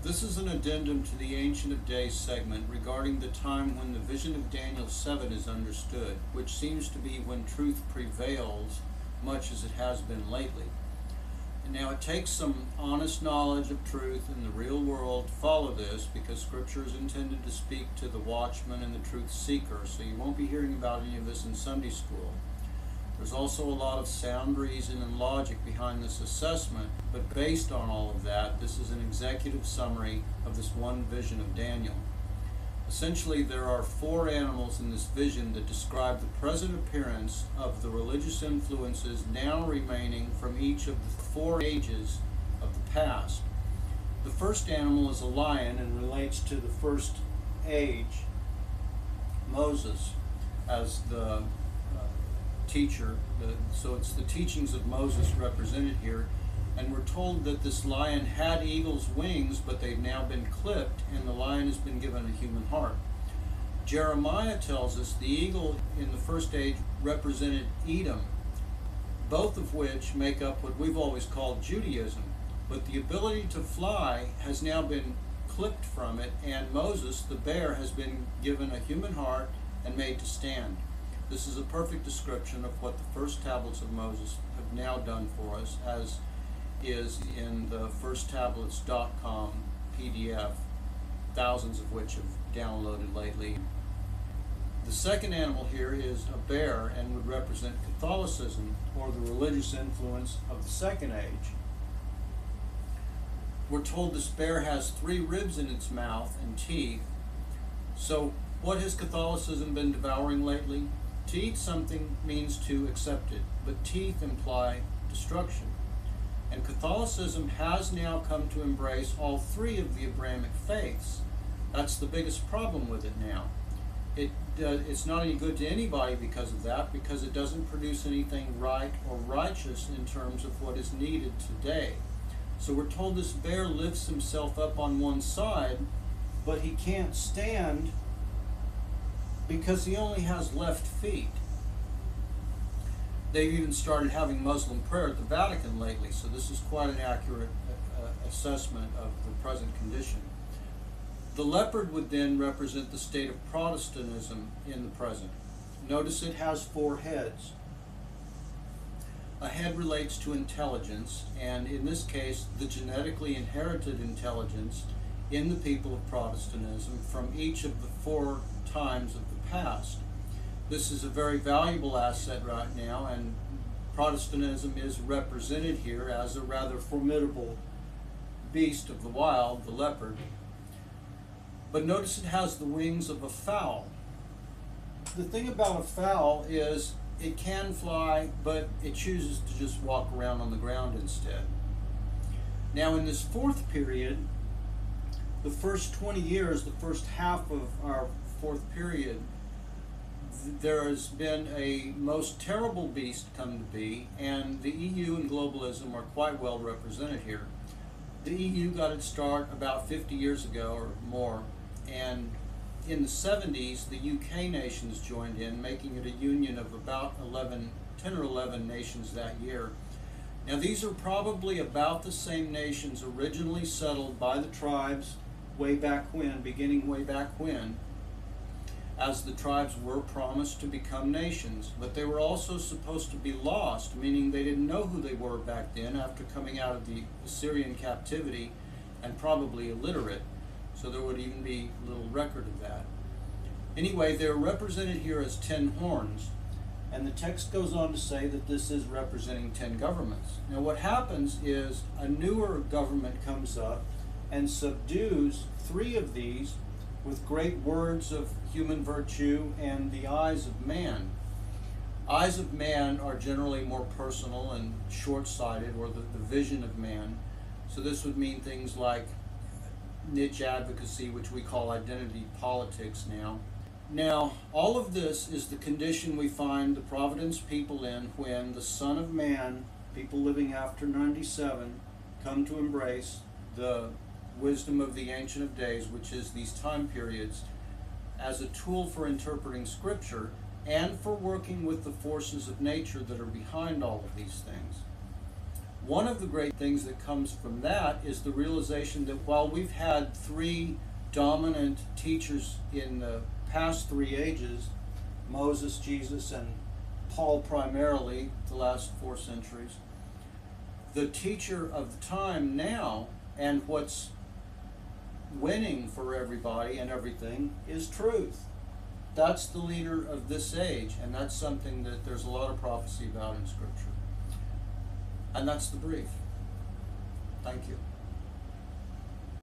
This is an addendum to the Ancient of Days segment regarding the time when the vision of Daniel 7 is understood, which seems to be when truth prevails, much as it has been lately. And now it takes some honest knowledge of truth in the real world to follow this, because Scripture is intended to speak to the watchman and the truth seeker, so you won't be hearing about any of this in Sunday school. There's also a lot of sound reason and logic behind this assessment, but based on all of that, this is an executive summary of this one vision of Daniel. Essentially, there are 4 animals in this vision that describe the present appearance of the religious influences now remaining from each of the 4 ages of the past. The first animal is a lion and relates to the first age, Moses, as the teacher. So it's the teachings of Moses represented here, and we're told that this lion had eagle's wings, but they've now been clipped, and the lion has been given a human heart. Jeremiah tells us the eagle in the first age represented Edom, both of which make up what we've always called Judaism, but the ability to fly has now been clipped from it, and Moses, the bear, has been given a human heart and made to stand. This is a perfect description of what the first tablets of Moses have now done for us, as is in the firsttablets.com PDF, thousands of which have downloaded lately. The second animal here is a bear and would represent Catholicism, or the religious influence of the second age. We're told this bear has 3 ribs in its mouth and teeth. So what has Catholicism been devouring lately? To eat something means to accept it, but teeth imply destruction. And Catholicism has now come to embrace all 3 of the Abrahamic faiths. That's the biggest problem with it now. It's not any good to anybody because of that, because it doesn't produce anything right or righteous in terms of what is needed today. So we're told this bear lifts himself up on one side, but he can't stand because he only has left feet. They've even started having Muslim prayer at the Vatican lately, so this is quite an accurate assessment of the present condition. The leopard would then represent the state of Protestantism in the present. Notice it has 4 heads. A head relates to intelligence, and in this case, the genetically inherited intelligence in the people of Protestantism from each of the 4 times of the past. This is a very valuable asset right now, and Protestantism is represented here as a rather formidable beast of the wild, the leopard. But notice it has the wings of a fowl. The thing about a fowl is it can fly, but it chooses to just walk around on the ground instead. Now in this 4th period, the first 20 years, the first half of our 4th period, there has been a most terrible beast come to be, and the EU and globalism are quite well represented here. The EU got its start about 50 years ago or more, and in the 70s, the UK nations joined in, making it a union of about 10 or 11 nations that year. Now these are probably about the same nations originally settled by the tribes way back when, beginning way back when, as the tribes were promised to become nations, but they were also supposed to be lost, meaning they didn't know who they were back then after coming out of the Assyrian captivity, and probably illiterate, so there would even be little record of that. Anyway, they're represented here as 10 horns, and the text goes on to say that this is representing 10 governments. Now what happens is a newer government comes up and subdues 3 of these with great words of human virtue and the eyes of man. Eyes of man are generally more personal and short-sighted, or the vision of man. So this would mean things like niche advocacy, which we call identity politics now. Now, all of this is the condition we find the Providence people in when the Son of Man, people living after 97, come to embrace the wisdom of the Ancient of Days, which is these time periods, as a tool for interpreting Scripture and for working with the forces of nature that are behind all of these things. One of the great things that comes from that is the realization that while we've had three dominant teachers in the past three ages, Moses, Jesus, and Paul primarily, the last 4 centuries, the teacher of the time now, and what's winning for everybody and everything, is truth. That's the leader of this age, and that's something that there's a lot of prophecy about in Scripture. And that's the brief. Thank you.